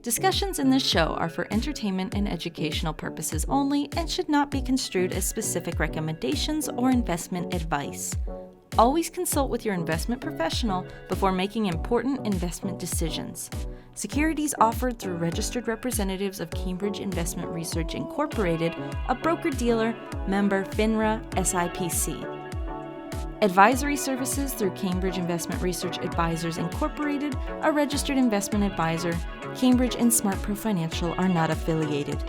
Discussions in this show are for entertainment and educational purposes only and should not be construed as specific recommendations or investment advice. Always consult with your investment professional before making important investment decisions. Securities offered through registered representatives of Cambridge Investment Research Incorporated, a broker-dealer, member FINRA SIPC. Advisory services through Cambridge Investment Research Advisors Incorporated, a registered investment advisor. Cambridge and SmartPro Financial are not affiliated.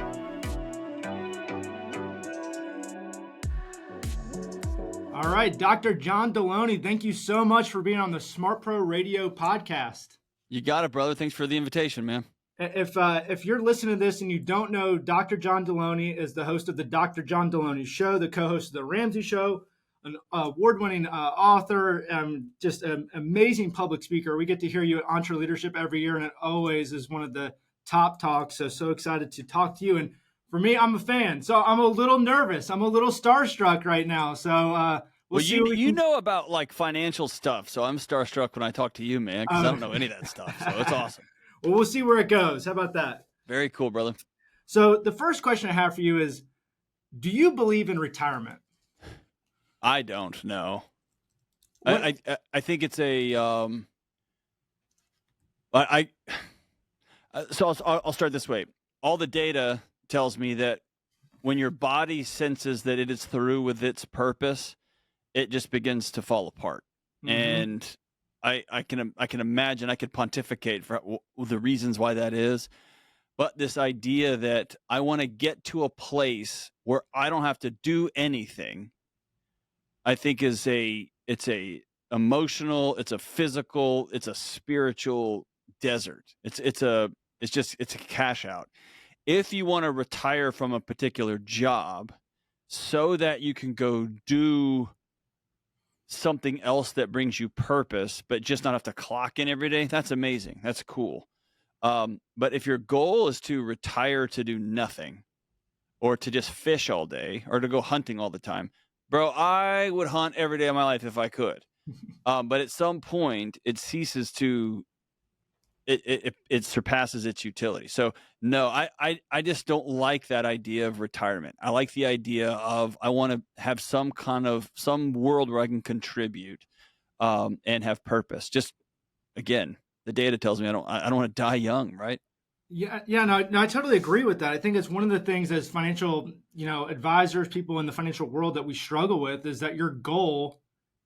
All right, Dr. John Delony, thank you so much for being on the SmartPro Radio podcast. You got it, brother. Thanks for the invitation, man. If you're listening to this and you don't know, Dr. John Delony is the host of the Dr. John Delony Show, the co-host of the Ramsey Show, an award-winning author, just an amazing public speaker. We get to hear you at Entre Leadership every year, and it always is one of the top talks. So excited to talk to you. And for me, I'm a fan, so I'm a little nervous. I'm a little starstruck right now. So you know about like financial stuff, so I'm starstruck when I talk to you, man, because I don't know any of that stuff. So it's awesome. Well, we'll see where it goes. How about that? Very cool, brother. So the first question I have for you is, do you believe in retirement? I don't know. I think it's a so I'll start this way. All the data tells me that when your body senses that it is through with its purpose, it just begins to fall apart. Mm-hmm. And I can imagine, I could pontificate for the reasons why that is. But this idea that I want to get to a place where I don't have to do anything, I think it's a emotional, it's a physical, it's a spiritual desert. It's a cash out. If you want to retire from a particular job so that you can go do something else that brings you purpose, but just not have to clock in every day, that's amazing. That's cool. But if your goal is to retire to do nothing, or to just fish all day, or to go hunting all the time, bro, I would hunt every day of my life if I could. But at some point, it ceases to, it surpasses its utility. So no, I just don't like that idea of retirement. I like the idea of, I want to have some world where I can contribute and have purpose. Just, again, the data tells me I don't want to die young, right? Yeah, no, I totally agree with that. I think it's one of the things as financial, advisors, people in the financial world that we struggle with is that your goal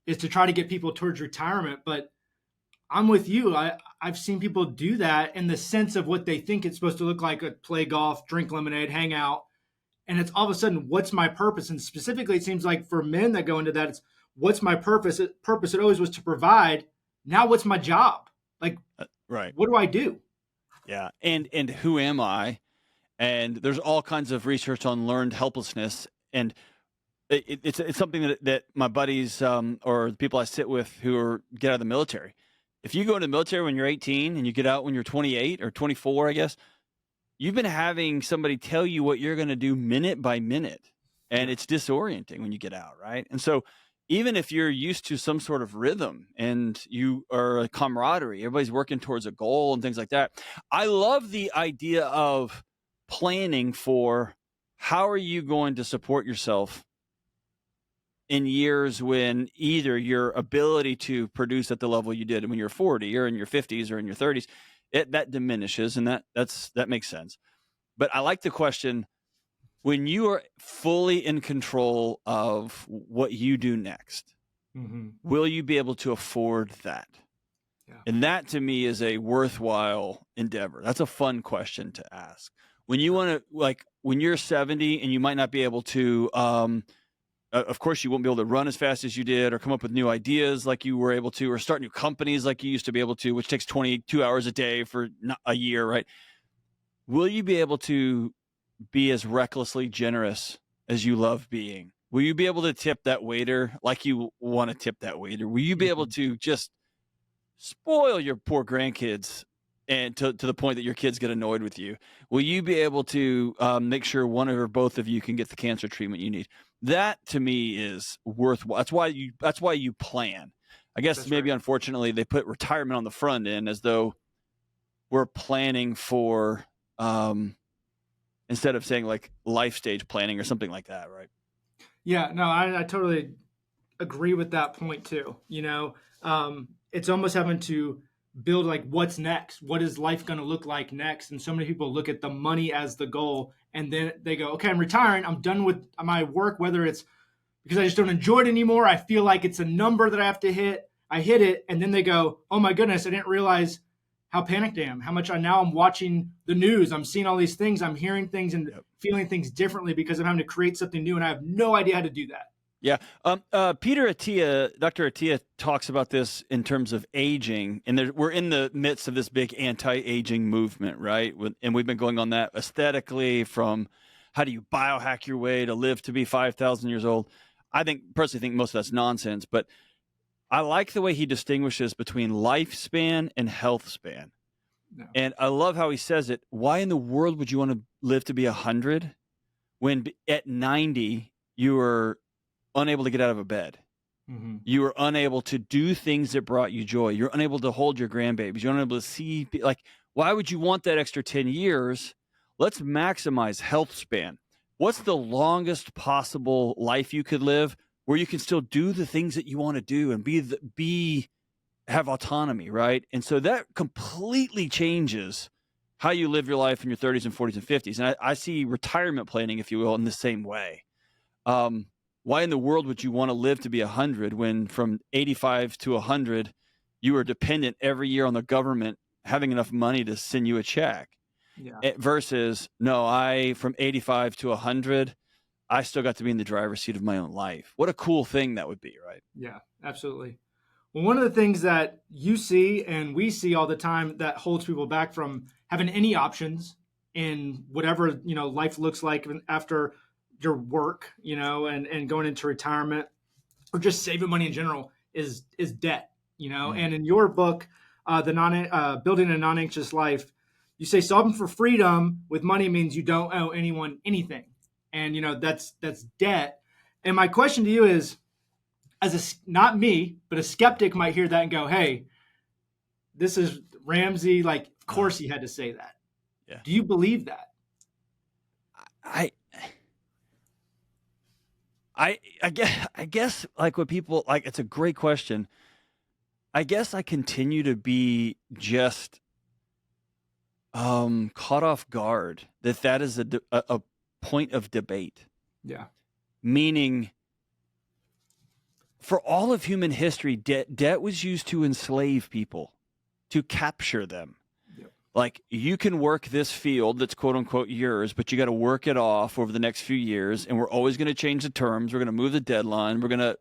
is to try to get people towards retirement. But I'm with you. I've seen people do that in the sense of what they think it's supposed to look like: play golf, drink lemonade, hang out. And it's all of a sudden, what's my purpose? And specifically, it seems like for men that go into that, it's what's my purpose? It always was to provide. Now what's my job? Like, right. What do I do? Yeah. And who am I? And there's all kinds of research on learned helplessness. And it's something that my buddies or the people I sit with who get out of the military, if you go into the military when you're 18 and you get out when you're 28 or 24, I guess, you've been having somebody tell you what you're going to do minute by minute. And it's disorienting when you get out, right? And so even if you're used to some sort of rhythm and you are a camaraderie, everybody's working towards a goal and things like that. I love the idea of planning for how are you going to support yourself in years when either your ability to produce at the level you did when you're 40 or in your 50s or in your 30s, that diminishes, and that makes sense. But I like the question, when you are fully in control of what you do next, mm-hmm. will you be able to afford that? Yeah. And that to me is a worthwhile endeavor. That's a fun question to ask. When you want to, when you're 70 and you might not be able to, of course, you won't be able to run as fast as you did or come up with new ideas like you were able to, or start new companies like you used to be able to, which takes 22 hours a day for a year, right? Will you be able to be as recklessly generous as you love being? Will you be able to tip that waiter like you want to tip that waiter? Will you be able to just spoil your poor grandkids and to the point that your kids get annoyed with you? Will you be able to make sure one or both of you can get the cancer treatment you need? That to me is worthwhile. That's why you plan. I guess that's maybe right. Unfortunately, they put retirement on the front end as though we're planning for, instead of saying like life stage planning or something like that, right? Yeah, no, I totally agree with that point too. It's almost having to build like what's next. What is life going to look like next? And so many people look at the money as the goal, and then they go, "Okay, I'm retiring. I'm done with my work. Whether it's because I just don't enjoy it anymore. I feel like it's a number that I have to hit. I hit it, and then they go, "Oh my goodness, I didn't realize how panicked I am. How much I'm watching the news. I'm seeing all these things. I'm hearing things and feeling things differently because I'm having to create something new, and I have no idea how to do that." Yeah. Dr. Attia talks about this in terms of aging, and we're in the midst of this big anti-aging movement, right? And we've been going on that aesthetically, from how do you biohack your way to live to be 5,000 years old. I personally think most of that's nonsense, but I like the way he distinguishes between lifespan and health span. No. And I love how he says it. Why in the world would you want to live to be 100 when at 90 you are unable to get out of a bed? Mm-hmm. You were unable to do things that brought you joy. You're unable to hold your grandbabies. You're unable to see, like, why would you want that extra 10 years? Let's maximize health span. What's the longest possible life you could live where you can still do the things that you want to do and have autonomy, right? And so that completely changes how you live your life in your 30s and 40s and 50s. And I see retirement planning, if you will, in the same way. Why in the world would you want to live to be 100 when from 85 to 100, you are dependent every year on the government having enough money to send you a check? Yeah. Versus, no, from 85 to 100, I still got to be in the driver's seat of my own life. What a cool thing that would be, right? Yeah, absolutely. Well, one of the things that you see and we see all the time that holds people back from having any options in whatever, life looks like after your work, and going into retirement or just saving money in general is debt, Mm-hmm. And in your book, Building a Non-Anxious Life, you say solving for freedom with money means you don't owe anyone anything. And, that's debt. And my question to you is, not me, but a skeptic might hear that and go, hey, this is Ramsey. Like, of course he had to say that. Yeah. Do you believe that? I guess like what people like, it's a great question. I guess I continue to be just caught off guard that is a point of debate. Yeah. Meaning, for all of human history, debt was used to enslave people, to capture them. Yep. Like, you can work this field that's quote unquote yours, but you got to work it off over the next few years, and we're always going to change the terms. We're going to move the deadline. We're going to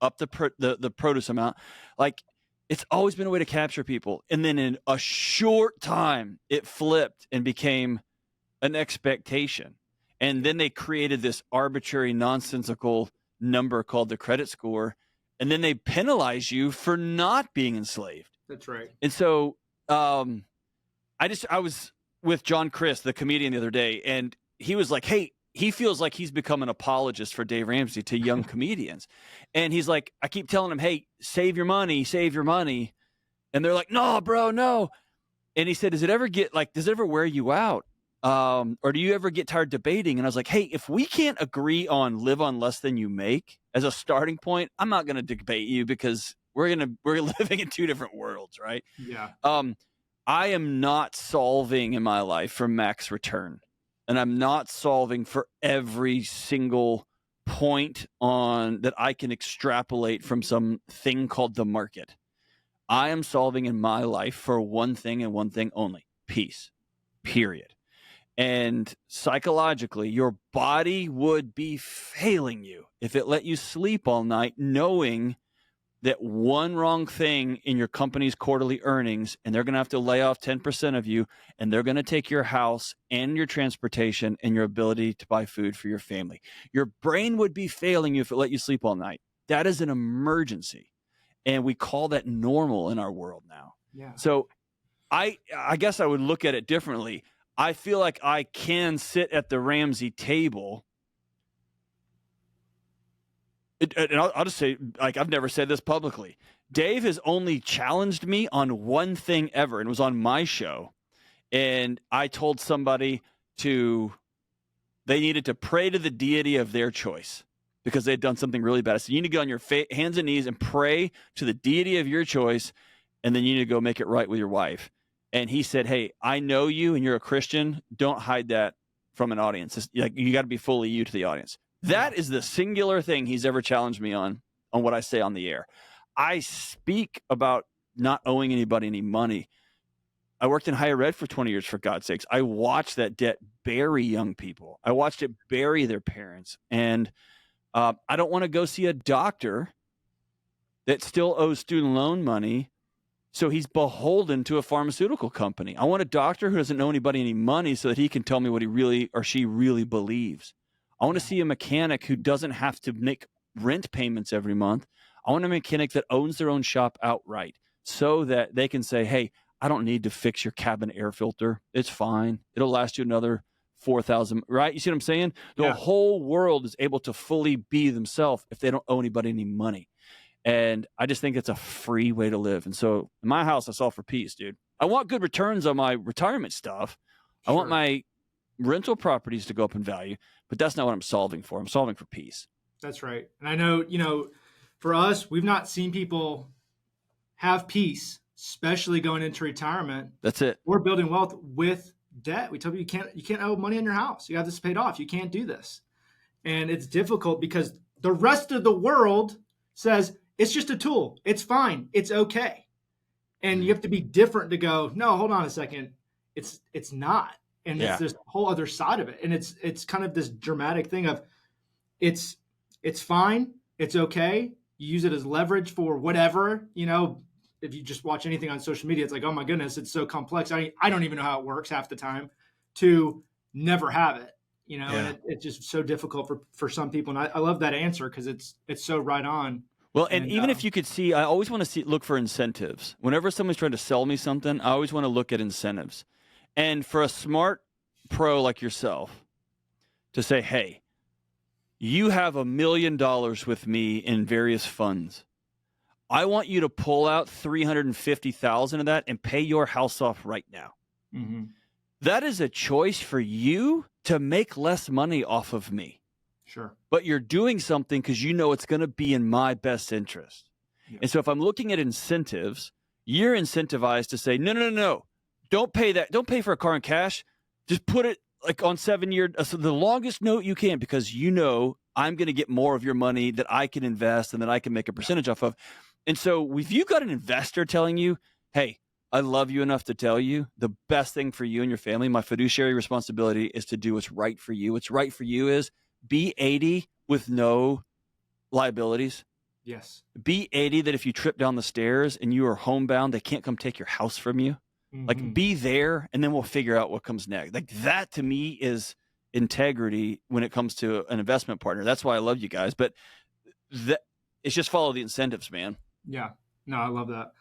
up the produce amount. Like, it's always been a way to capture people. And then in a short time, it flipped and became an expectation. And then they created this arbitrary, nonsensical number called the credit score, and then they penalize you for not being enslaved. That's right. And so I was with John Crist, the comedian, the other day, and he was like, hey, he feels like he's become an apologist for Dave Ramsey to young comedians. And he's like, I keep telling him, hey, save your money. And they're like, no, bro, no. And he said, does it ever wear you out? Or do you ever get tired debating? And I was like, hey, if we can't agree on live on less than you make as a starting point, I'm not going to debate you, because we're living in two different worlds, right? Yeah. I am not solving in my life for max return, and I'm not solving for every single point that I can extrapolate from some thing called the market. I am solving in my life for one thing and one thing only: peace, period. And psychologically, your body would be failing you if it let you sleep all night knowing that one wrong thing in your company's quarterly earnings, and they're going to have to lay off 10% of you, and they're going to take your house and your transportation and your ability to buy food for your family. Your brain would be failing you if it let you sleep all night. That is an emergency. And we call that normal in our world now. Yeah. So I guess I would look at it differently. I feel like I can sit at the Ramsey table. And I'll just say, like, I've never said this publicly. Dave has only challenged me on one thing ever, and it was on my show. And I told somebody they needed to pray to the deity of their choice because they'd done something really bad. So you need to get on your hands and knees and pray to the deity of your choice, and then you need to go make it right with your wife. And he said, hey, I know you and you're a Christian. Don't hide that from an audience. Like, you got to be fully you to the audience. That is the singular thing he's ever challenged me on what I say on the air. I speak about not owing anybody any money. I worked in higher ed for 20 years, for God's sakes. I watched that debt bury young people. I watched it bury their parents. And I don't want to go see a doctor that still owes student loan money, so he's beholden to a pharmaceutical company. I want a doctor who doesn't owe anybody any money so that he can tell me what he really or she really believes. I want to see a mechanic who doesn't have to make rent payments every month. I want a mechanic that owns their own shop outright so that they can say, hey, I don't need to fix your cabin air filter. It's fine. It'll last you another 4,000, right? You see what I'm saying? The whole world is able to fully be themselves if they don't owe anybody any money. And I just think it's a free way to live. And so in my house, I solve for peace, dude. I want good returns on my retirement stuff. Sure. I want my rental properties to go up in value, but that's not what I'm solving for. I'm solving for peace. That's right. And I know, for us, we've not seen people have peace, especially going into retirement. That's it. Or building wealth with debt. We tell you can't owe money on your house. You have this paid off. You can't do this. And it's difficult because the rest of the world says it's just a tool. It's fine. It's okay. And you have to be different to go, no, hold on a second. It's not. And it's this whole other side of it. And it's kind of this dramatic thing of it's fine. It's okay. You use it as leverage for whatever, if you just watch anything on social media, it's like, oh my goodness, it's so complex. I don't even know how it works half the time, to never have it, and it's just so difficult for some people. And I love that answer because it's so right on. Well, and even if you could see, I always want to look for incentives. Whenever someone's trying to sell me something, I always want to look at incentives. And for a smart pro like yourself to say, hey, you have $1 million with me in various funds. I want you to pull out $350,000 of that and pay your house off right now. Mm-hmm. That is a choice for you to make less money off of me. Sure. But you're doing something because you know it's going to be in my best interest. Yeah. And so if I'm looking at incentives, you're incentivized to say, no. Don't pay that. Don't pay for a car in cash. Just put it like on 7-year, so the longest note you can, because I'm going to get more of your money that I can invest and that I can make a percentage off of. And so if you got an investor telling you, hey, I love you enough to tell you the best thing for you and your family, my fiduciary responsibility is to do what's right for you. What's right for you is be 80 with no liabilities. Yes. Be 80 that if you trip down the stairs and you are homebound, they can't come take your house from you. Mm-hmm. Like, be there, and then we'll figure out what comes next. Like, that to me is integrity when it comes to an investment partner. That's why I love you guys. But it's just follow the incentives, man. Yeah. No, I love that.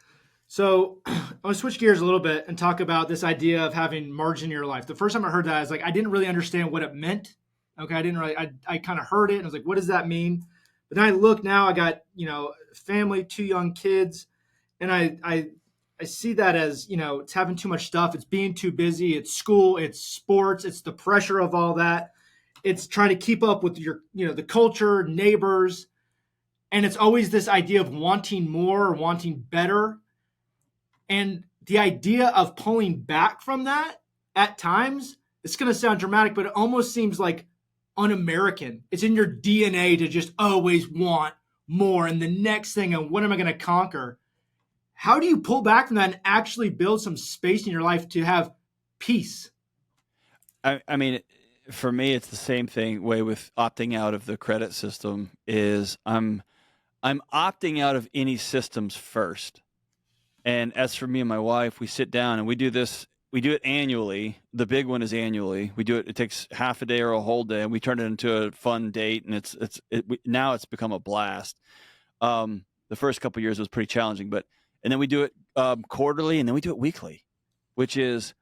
So I want to switch gears a little bit and talk about this idea of having margin in your life. The first time I heard that, I was like, I didn't really understand what it meant. Okay. I kind of heard it and I was like, what does that mean? But then I look now, I got, family, 2 young kids. And I see that as, it's having too much stuff. It's being too busy. It's school, it's sports, it's the pressure of all that. It's trying to keep up with your, the culture, neighbors. And it's always this idea of wanting more or wanting better. And the idea of pulling back from that at times, it's going to sound dramatic, but it almost seems like un-American. It's in your DNA to just always want more and the next thing and what am I going to conquer? How do you pull back from that and actually build some space in your life to have peace? I mean, for me, it's the same thing way with opting out of the credit system is I'm opting out of any systems first. And as for me and my wife, we sit down and we do this. We do it annually. The big one is annually. We do it. It takes half a day or a whole day, and we turn it into a fun date. And now it's become a blast. The first couple of years was pretty challenging, and then we do it quarterly, and then we do it weekly, which is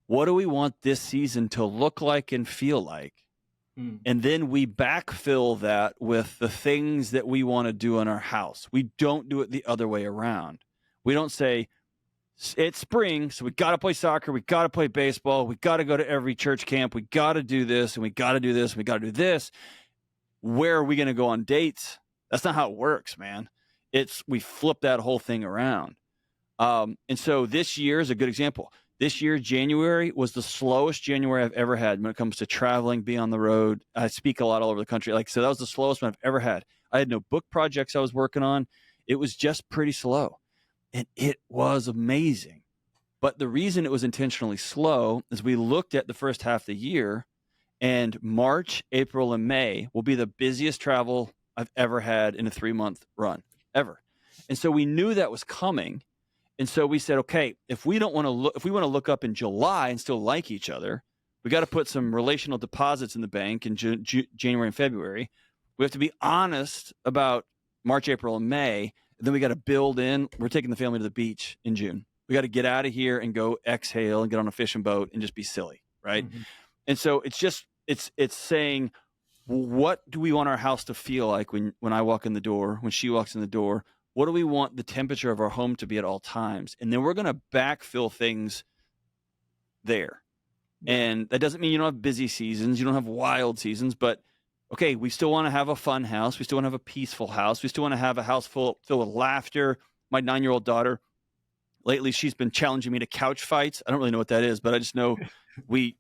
what do we want this season to look like and feel like? And then we backfill that with the things that we want to do in our house. We don't do it the other way around. We don't say, it's spring, so we got to play soccer, we got to play baseball, we got to go to every church camp, we got to do this, and we got to do this, and we got to do this. Where are we going to go on dates? That's not how it works, man. We flip that whole thing around. And so this year is a good example. This year, January was the slowest January I've ever had when it comes to traveling, being on the road. I speak a lot all over the country. So that was the slowest one I've ever had. I had no book projects I was working on. It was just pretty slow. And it was amazing. But the reason it was intentionally slow is we looked at the first half of the year, and March, April, and May will be the busiest travel I've ever had in a 3-month run, ever. And so we knew that was coming. And so we said, okay, if we want to look up in July and still like each other, we got to put some relational deposits in the bank in January and February. We have to be honest about March, April, and May. And then we got to build in. We're taking the family to the beach in June. We got to get out of here and go exhale and get on a fishing boat and just be silly, right? Mm-hmm. And so it's saying, what do we want our house to feel like when I walk in the door, when she walks in the door? What do we want the temperature of our home to be at all times? And then we're going to backfill things there. Yeah. And that doesn't mean you don't have busy seasons. You don't have wild seasons. But, okay, we still want to have a fun house. We still want to have a peaceful house. We still want to have a house filled with laughter. My 9-year-old daughter, lately, she's been challenging me to couch fights. I don't really know what that is, but I just know we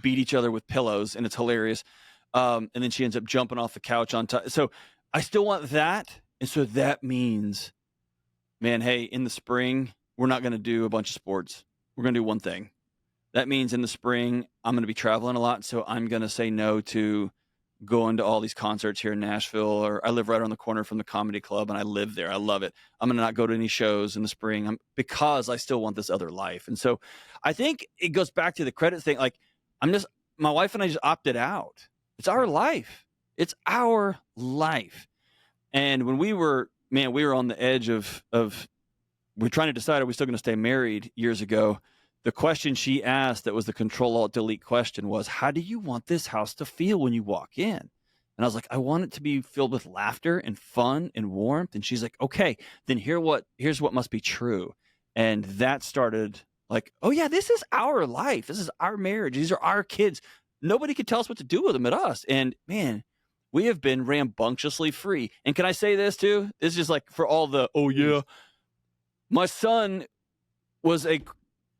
beat each other with pillows, and it's hilarious. And then she ends up jumping off the couch on top. So I still want that. And so that means, man, hey, in the spring, we're not going to do a bunch of sports. We're going to do one thing. That means in the spring, I'm going to be traveling a lot. So I'm going to say no to going to all these concerts here in Nashville, or I live right around the corner from the comedy club and I live there. I love it. I'm going to not go to any shows in the spring because I still want this other life. And so I think it goes back to the credit thing. Like my wife and I just opted out. It's our life. It's our life. And when we were on the edge of we're trying to decide, are we still going to stay married years ago? The question she asked that was the Control-Alt-Delete question was, how do you want this house to feel when you walk in? And I was like, I want it to be filled with laughter and fun and warmth. And she's like, okay, then here's what must be true. And that started like, oh yeah, this is our life. This is our marriage. These are our kids. Nobody could tell us what to do with them but us. And man, we have been rambunctiously free. And can I say this too? It's just like for all the, oh yeah. My son was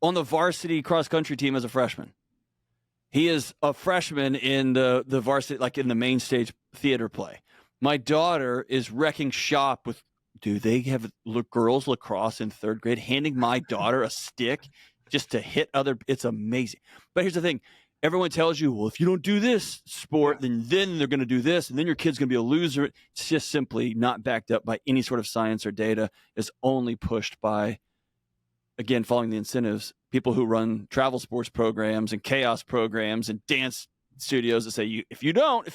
on the varsity cross-country team as a freshman. He is a freshman in the varsity, like in the main stage theater play. My daughter is wrecking shop with, do they have girls lacrosse in 3rd grade, handing my daughter a stick just to hit it's amazing. But here's the thing. Everyone tells you, well, if you don't do this sport, then they're going to do this, and then your kid's going to be a loser. It's just simply not backed up by any sort of science or data. It's only pushed by, again, following the incentives, people who run travel sports programs and chaos programs and dance studios that say, if you don't.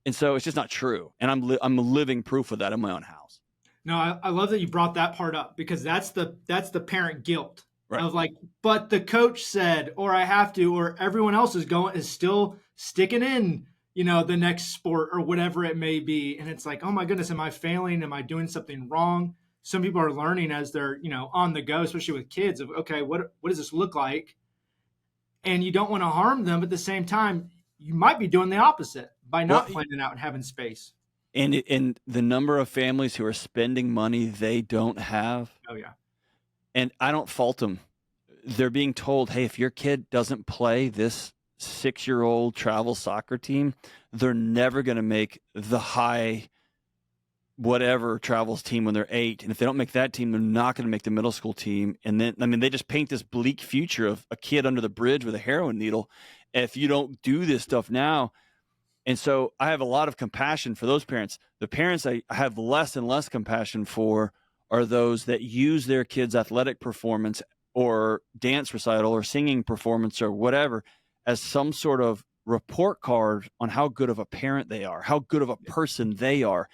And so it's just not true. And I'm living proof of that in my own house. No, I love that you brought that part up, because that's the parent guilt. Right. Of like, but the coach said, or I have to, or everyone else is still sticking in, the next sport or whatever it may be. And it's like, oh my goodness, am I failing? Am I doing something wrong? Some people are learning as they're, on the go, especially with kids, of, okay, what does this look like? And you don't want to harm them. But at the same time, you might be doing the opposite by not planning out and having space. And the number of families who are spending money they don't have. Oh yeah. And I don't fault them. They're being told, hey, if your kid doesn't play this 6-year-old travel soccer team, they're never going to make the high whatever travels team when they're 8. And if they don't make that team, they're not going to make the middle school team. And then, they just paint this bleak future of a kid under the bridge with a heroin needle if you don't do this stuff now. And so I have a lot of compassion for those parents. The parents I have less and less compassion for are those that use their kids' athletic performance or dance recital or singing performance or whatever as some sort of report card on how good of a parent they are, how good of a person they are.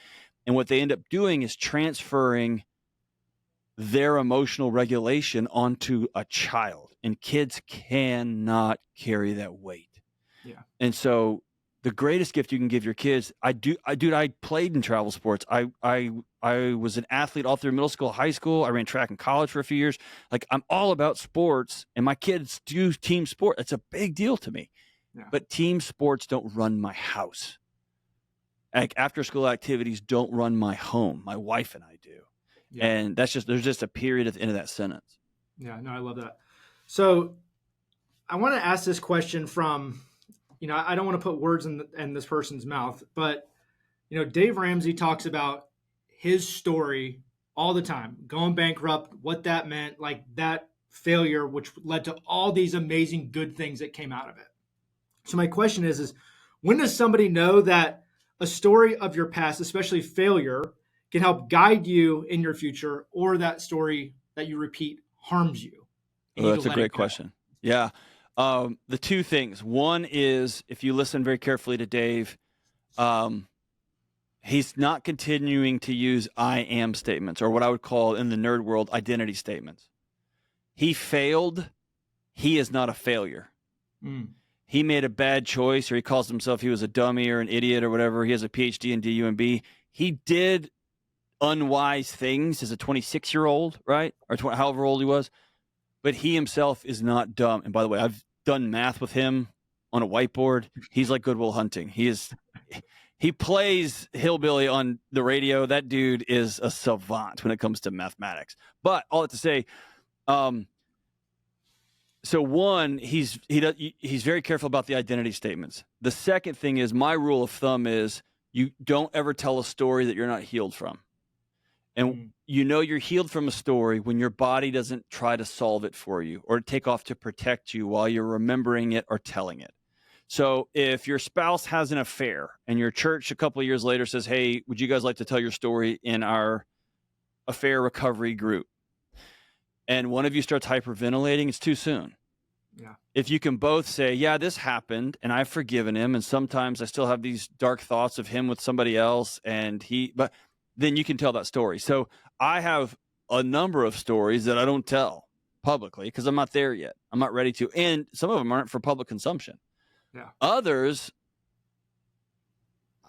And what they end up doing is transferring their emotional regulation onto a child. And kids cannot carry that weight. Yeah. And so the greatest gift you can give your kids. I played in travel sports. I was an athlete all through middle school, high school. I ran track in college for a few years. Like, I'm all about sports, and my kids do team sport. It's a big deal to me. Yeah. But team sports don't run my house. Like, after school activities don't run my home. My wife and I do. Yeah. And there's just a period at the end of that sentence. Yeah, no, I love that. So I want to ask this question from, I don't want to put words in this person's mouth, but, Dave Ramsey talks about his story all the time, going bankrupt, what that meant, like that failure, which led to all these amazing good things that came out of it. So my question is when does somebody know that a story of your past, especially failure, can help guide you in your future, or that story that you repeat harms you? Well, that's a great question. Yeah. The two things. One is, if you listen very carefully to Dave, he's not continuing to use I am statements, or what I would call in the nerd world identity statements. He failed. He is not a failure. He made a bad choice, or he calls himself, he was a dummy or an idiot or whatever. He has a PhD in DUMB. He did unwise things as a 26-year-old, right? Or however old he was. But he himself is not dumb. And by the way, I've done math with him on a whiteboard. He's like Good Will Hunting. He plays hillbilly on the radio. That dude is a savant when it comes to mathematics. But all that to say, so one, he's very careful about the identity statements. The second thing is, my rule of thumb is, you don't ever tell a story that you're not healed from. And you're healed from a story when your body doesn't try to solve it for you or take off to protect you while you're remembering it or telling it. So if your spouse has an affair and your church a couple of years later says, hey, would you guys like to tell your story in our affair recovery group? And one of you starts hyperventilating, it's too soon. Yeah. If you can both say, yeah, this happened and I've forgiven him, and sometimes I still have these dark thoughts of him with somebody else, but then you can tell that story. So I have a number of stories that I don't tell publicly because I'm not there yet. I'm not ready to. And some of them aren't for public consumption. Yeah. Others,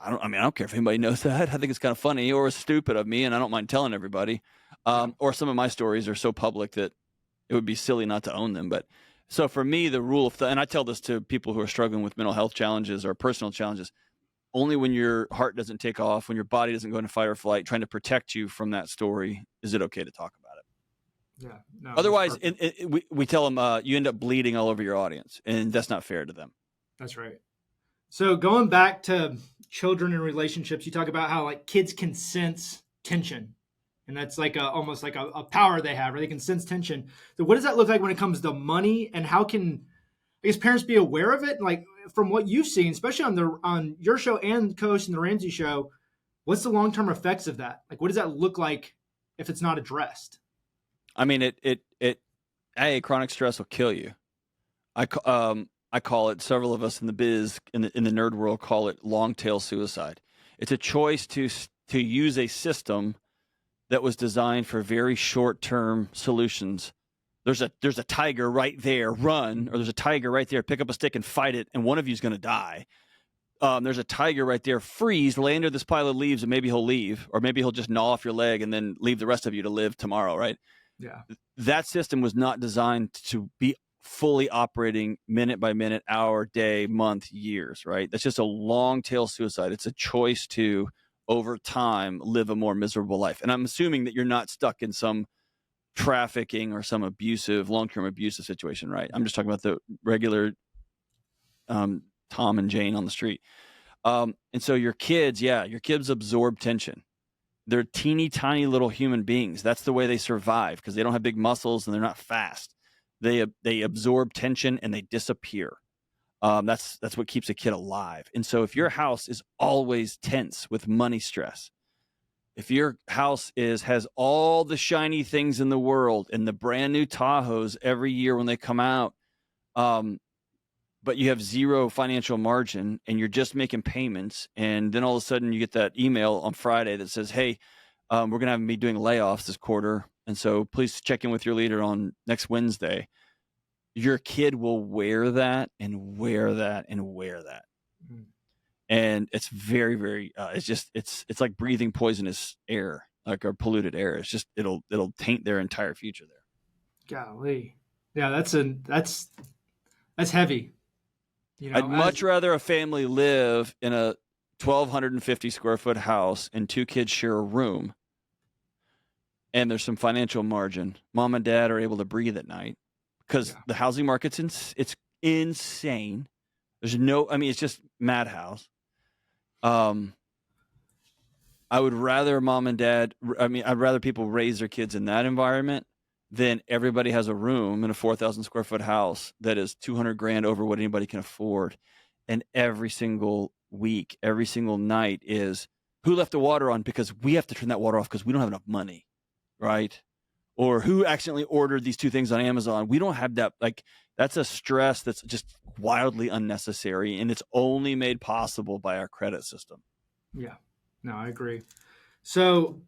I don't care if anybody knows that. I think it's kind of funny or stupid of me, and I don't mind telling everybody. Or some of my stories are so public that it would be silly not to own them. But so for me, the rule of thumb, and I tell this to people who are struggling with mental health challenges or personal challenges, only when your heart doesn't take off, when your body doesn't go into fight or flight, trying to protect you from that story, is it okay to talk about it? Yeah. No, otherwise, we tell them you end up bleeding all over your audience, and that's not fair to them. That's right. So going back to children and relationships, you talk about how like kids can sense tension, and that's like almost like a power they have, where they can sense tension. So what does that look like when it comes to money, and how can, I guess, parents be aware of it? Like, from what you've seen, especially on your show and co-host in the Ramsey show, what's the long-term effects of that? Like, what does that look like if it's not addressed? I mean, chronic stress will kill you. I call it, several of us in the biz, in the nerd world, call it long tail suicide. It's a choice to use a system that was designed for very short-term solutions. There's a tiger right there, run, or there's a tiger right there, pick up a stick and fight it, and one of you is going to die. There's a tiger right there, freeze, lay under this pile of leaves, and maybe he'll leave, or maybe he'll just gnaw off your leg and then leave the rest of you to live tomorrow, right? Yeah. That system was not designed to be fully operating minute by minute, hour, day, month, years, right? That's just a long tail suicide. It's a choice to, over time, live a more miserable life. And I'm assuming that you're not stuck in some trafficking or some long-term abusive situation, right? I'm just talking about the regular Tom and Jane on the street. And so your kids absorb tension. They're teeny tiny little human beings. That's the way they survive, because they don't have big muscles and they're not fast. They absorb tension and they disappear. That's what keeps a kid alive. And so if your house is always tense with money stress, if your house has all the shiny things in the world and the brand new Tahoes every year when they come out, but you have zero financial margin and you're just making payments, and then all of a sudden you get that email on Friday that says, hey, we're going to have me doing layoffs this quarter, and so please check in with your leader on next Wednesday. Your kid will wear that and wear that and wear that. And it's very, very, it's like breathing poisonous air, like or polluted air. It's just, it'll taint their entire future there. Golly. Yeah, that's heavy. I'd much rather a family live in a 1,250 square foot house and 2 kids share a room and there's some financial margin. Mom and dad are able to breathe at night because the housing market's it's insane. There's it's just madhouse. I would rather mom and dad, I'd rather people raise their kids in that environment than everybody has a room in a 4,000 square foot house that is $200,000 over what anybody can afford. And every single week, every single night is who left the water on because we have to turn that water off because we don't have enough money. Right. Or who accidentally ordered these 2 things on Amazon. We don't have that. Like, that's a stress that's just wildly unnecessary. And it's only made possible by our credit system. Yeah, no, I agree. So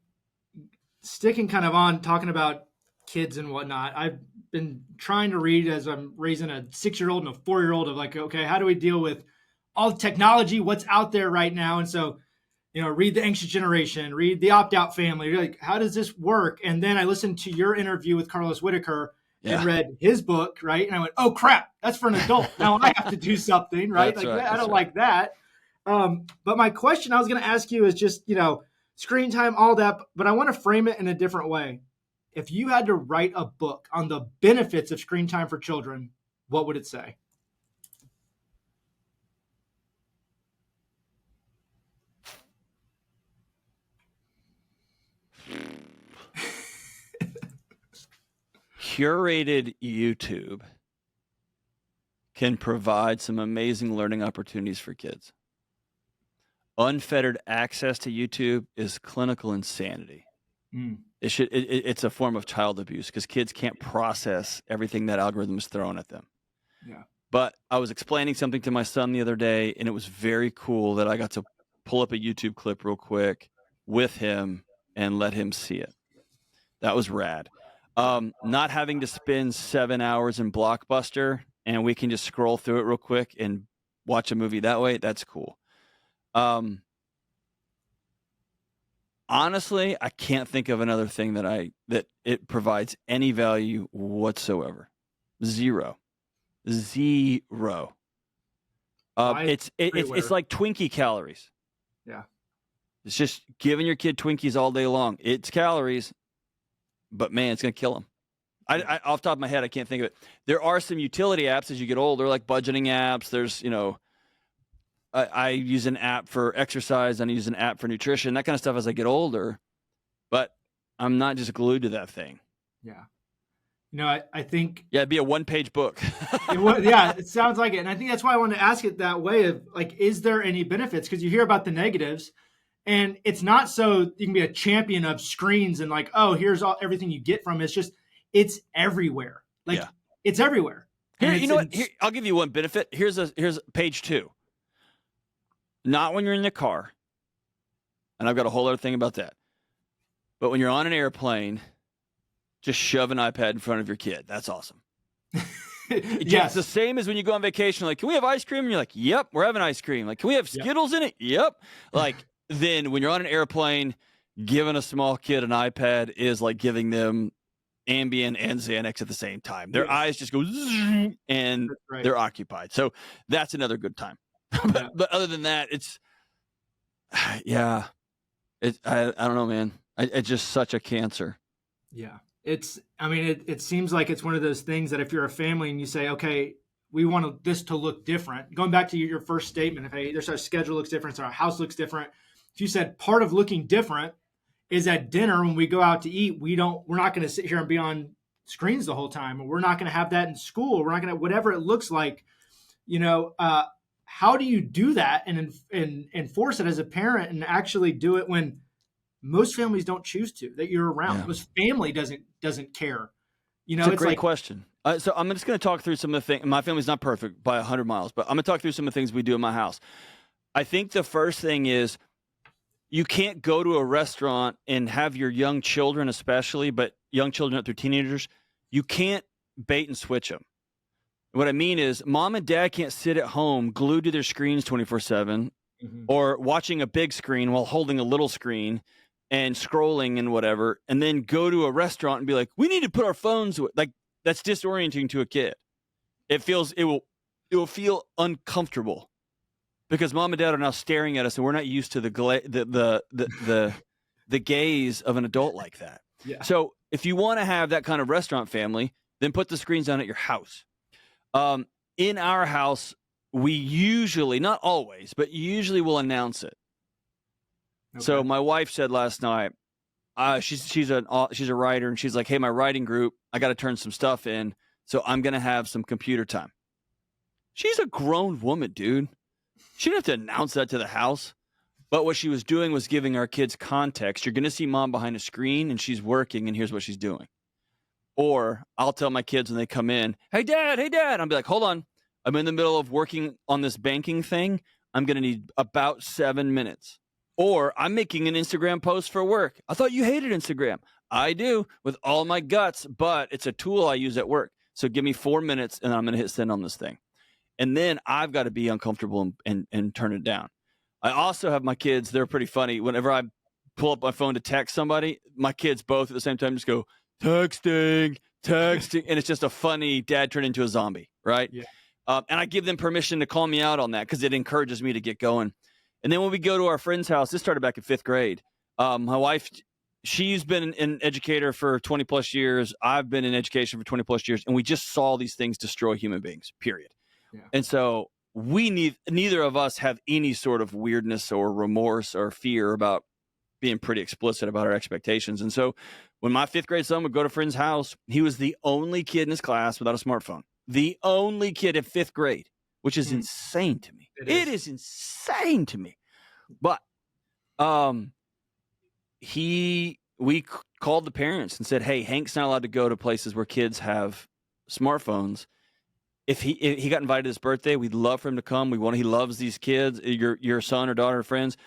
sticking kind of on talking about kids and whatnot, I've been trying to read as I'm raising a 6-year-old and a 4-year-old of like, okay, how do we deal with all the technology, what's out there right now? And so, read The Anxious Generation, read The Opt-Out Family. You're like, how does this work? And then I listened to your interview with Carlos Whitaker and read his book, right? And I went, oh, crap, that's for an adult. Now I have to do something, right? I don't like that. But my question I was going to ask you is just, screen time, all that, but I want to frame it in a different way. If you had to write a book on the benefits of screen time for children, what would it say? Curated YouTube can provide some amazing learning opportunities for kids. Unfettered access to YouTube is clinical insanity. It's a form of child abuse because kids can't process everything that algorithm is throwing at them. Yeah. But I was explaining something to my son the other day, and it was very cool that I got to pull up a YouTube clip real quick with him and let him see it. That was rad. Not having to spend 7 hours in Blockbuster and we can just scroll through it real quick and watch a movie that way. That's cool. Honestly, I can't think of another thing that it provides any value whatsoever. Zero. It's like Twinkie calories. Yeah. It's just giving your kid Twinkies all day long. It's calories, but man, it's going to kill them. I off the top of my head, I can't think of it. There are some utility apps as you get older, like budgeting apps. There's, I use an app for exercise and I use an app for nutrition, that kind of stuff as I get older, but I'm not just glued to that thing. Yeah. I think. Yeah, it'd be a 1-page book. It sounds like it. And I think that's why I wanted to ask it that way of like, is there any benefits? Because you hear about the negatives and it's not so you can be a champion of screens and like, oh, here's everything you get from it. It's just, it's everywhere. Like it's everywhere. Here, Here, I'll give you one benefit. Here's page 2. Not when you're in the car. And I've got a whole other thing about that. But when you're on an airplane, just shove an iPad in front of your kid. That's awesome. It's the same as when you go on vacation. Like, can we have ice cream? And you're like, yep, we're having ice cream. Like, can we have Skittles in it? Yep. Like, then when you're on an airplane, giving a small kid an iPad is like giving them Ambien and Xanax at the same time. Their eyes just go zzz, and they're occupied. So that's another good time. But other than that, it's I don't know, man. It's just such a cancer. Yeah. It seems like it's one of those things that if you're a family and you say, okay, we want this to look different. Going back to your first statement, if there's our schedule looks different, so our house looks different. If you said part of looking different is at dinner when we go out to eat, we're not going to sit here and be on screens the whole time, or we're not going to have that in school. We're not going to, whatever it looks like, how do you do that and enforce it as a parent and actually do it when most families don't choose to, that you're around? Yeah. Most family doesn't care. It's a great question. So I'm just going to talk through some of the things. My family's not perfect by 100 miles, but I'm going to talk through some of the things we do in my house. I think the first thing is you can't go to a restaurant and have your young children, especially, but young children up through teenagers, you can't bait and switch them. What I mean is mom and dad can't sit at home glued to their screens 24/7 or watching a big screen while holding a little screen and scrolling and whatever, and then go to a restaurant and be like, we need to put our phones away. Like, that's disorienting to a kid. It will feel uncomfortable because mom and dad are now staring at us and we're not used to the gaze of an adult like that. Yeah. So if you want to have that kind of restaurant family, then put the screens down at your house. In our house, we usually, not always, but usually will announce it. Okay. So my wife said last night, she's a writer, and she's like, hey, my writing group, I got to turn some stuff in, so I'm going to have some computer time. She's a grown woman, dude. She didn't have to announce that to the house. But what she was doing was giving our kids context. You're going to see mom behind a screen, and she's working, and here's what she's doing. Or I'll tell my kids when they come in, hey, dad. I'll be like, hold on. I'm in the middle of working on this banking thing. I'm going to need about 7 minutes. Or I'm making an Instagram post for work. I thought you hated Instagram. I do with all my guts, but it's a tool I use at work. So give me 4 minutes, and I'm going to hit send on this thing. And then I've got to be uncomfortable and turn it down. I also have my kids. They're pretty funny. Whenever I pull up my phone to text somebody, my kids both at the same time just go, texting. And it's just a funny dad turned into a zombie, right? Yeah. And I give them permission to call me out on that because it encourages me to get going. And then when we go to our friend's house, this started back in 5th grade. My wife, she's been an educator for 20 plus years. I've been in education for 20 plus years. And we just saw these things destroy human beings, period. Yeah. And so neither of us have any sort of weirdness or remorse or fear about being pretty explicit about our expectations. And so when my 5th grade son would go to a friend's house, he was the only kid in his class without a smartphone. The only kid in 5th grade, which is insane to me. It is insane to me. But we called the parents and said, hey, Hank's not allowed to go to places where kids have smartphones. If he got invited to his birthday, we'd love for him to come. He loves these kids, your son or daughter or friends.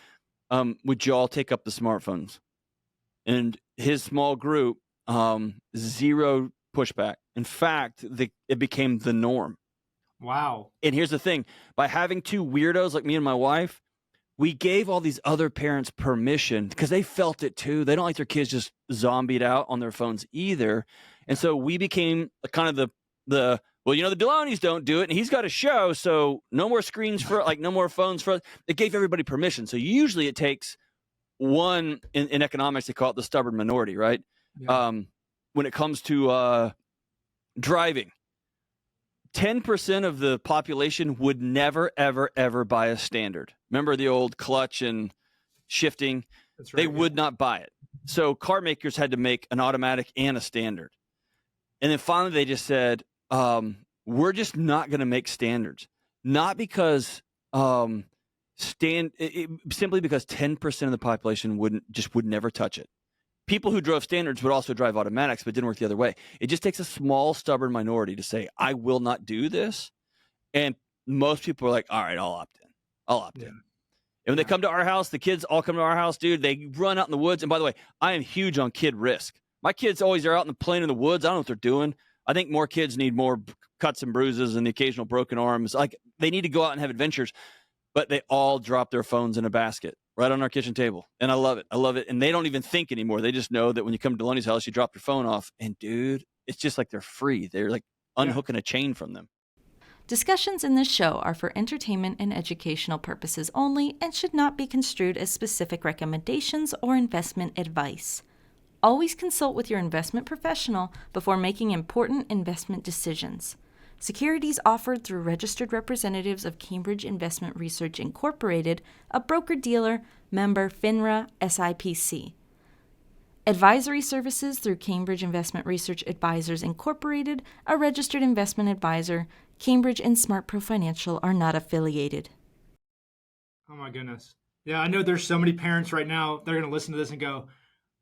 Would you all take up the smartphones? And his small group, 0 pushback. In fact, it became the norm. Wow. And here's the thing. By having 2 weirdos like me and my wife, we gave all these other parents permission because they felt it too. They don't like their kids just zombied out on their phones either. And so we became kind of the well, the Delonys don't do it, and he's got a show, so no more screens no more phones for us. It gave everybody permission. So usually it takes one, in economics, they call it the stubborn minority, right? Yeah. When it comes to driving, 10% of the population would never, ever, ever buy a standard. Remember the old clutch and shifting? That's right, they would not buy it. So car makers had to make an automatic and a standard. And then finally they just said, we're just not going to make standards. Not because simply because 10% of the population would never touch it. People who drove standards would also drive automatics, but didn't work the other way. It just takes a small, stubborn minority to say, I will not do this. And most people are like, all right, I'll opt in. And when they come to our house, the kids all come to our house, dude. They run out in the woods. And by the way, I am huge on kid risk. My kids always are out playing in the woods. I don't know what they're doing. I think more kids need more cuts and bruises and the occasional broken arms. Like, they need to go out and have adventures. But they all drop their phones in a basket right on our kitchen table. And I love it. And they don't even think anymore. They just know that when you come to Delony's house, you drop your phone off. And dude, it's just like they're free. They're like unhooking a chain from them. Discussions in this show are for entertainment and educational purposes only and should not be construed as specific recommendations or investment advice. Always consult with your investment professional before making important investment decisions. Securities offered through registered representatives of Cambridge Investment Research Incorporated, a broker-dealer, member FINRA, SIPC. Advisory services through Cambridge Investment Research Advisors Incorporated, a registered investment advisor. Cambridge and SmartPro Financial are not affiliated. Oh my goodness. Yeah, I know there's so many parents right now, they're going to listen to this and go,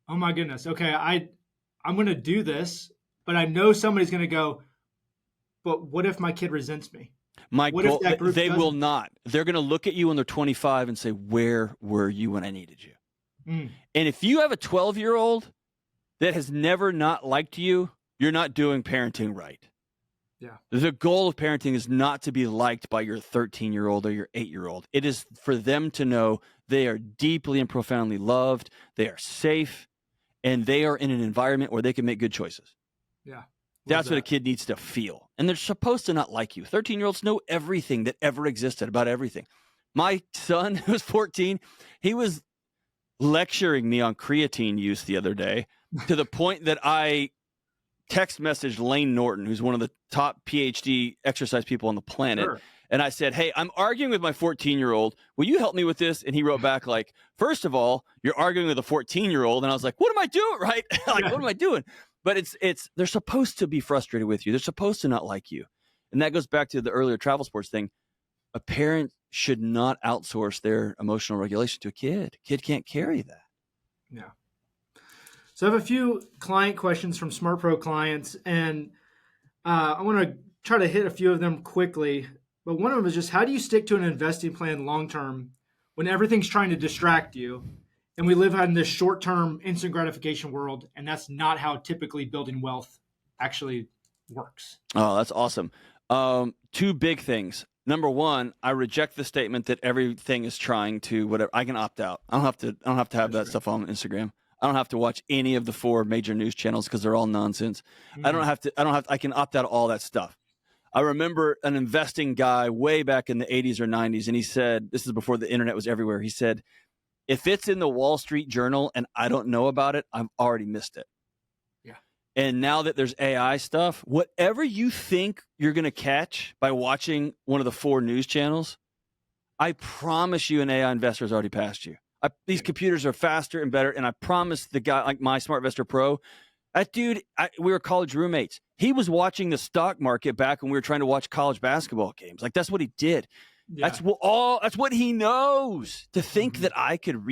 oh my goodness, okay, I'm going to do this, but I know somebody's going to go, but what if my kid resents me? They will not. They're going to look at you when they're 25 and say, where were you when I needed you? And if you have a 12-year-old that has never not liked you, you're not doing parenting right. Yeah. The goal of parenting is not to be liked by your 13-year-old or your 8-year-old. It is for them to know they are deeply and profoundly loved, they are safe, and they are in an environment where they can make good choices. Yeah. That's what a kid needs to feel. And they're supposed to not like you. 13-year-olds know everything that ever existed about everything. My son, who was 14, he was lecturing me on creatine use the other day to the point that I text messaged Lane Norton, who's one of the top PhD exercise people on the planet. Sure. And I said, hey, I'm arguing with my 14-year-old. Will you help me with this? And he wrote back like, first of all, you're arguing with a 14-year-old. And I was like, what am I doing? Right? Like, what am I doing? But they're supposed to be frustrated with you. They're supposed to not like you. And that goes back to the earlier travel sports thing. A parent should not outsource their emotional regulation to a kid. A kid can't carry that. Yeah. So I have a few client questions from SmartPro clients, and I want to try to hit a few of them quickly. But one of them is just, how do you stick to an investing plan long-term when everything's trying to distract you? And we live in this short-term instant gratification world, and that's not how typically building wealth actually works. Oh, that's awesome. Two big things. Number one, I reject the statement that everything is trying to whatever. I can opt out. I don't have to have that stuff on Instagram. I don't have to watch any of the 4 major news channels because they're all nonsense. I can opt out of all that stuff. I remember an investing guy way back in the 80s or 90s, and he said, this is before the internet was everywhere. He said, if it's in the Wall Street Journal and I don't know about it, I've already missed it. Yeah. And now that there's AI stuff, whatever you think you're going to catch by watching one of the 4 news channels, I promise you an AI investor has already passed you. These computers are faster and better, and I promise the guy, like my SmartVestor Pro, that dude, we were college roommates. He was watching the stock market back when we were trying to watch college basketball games. Like, that's what he did. Yeah. That's what he knows. To think that I could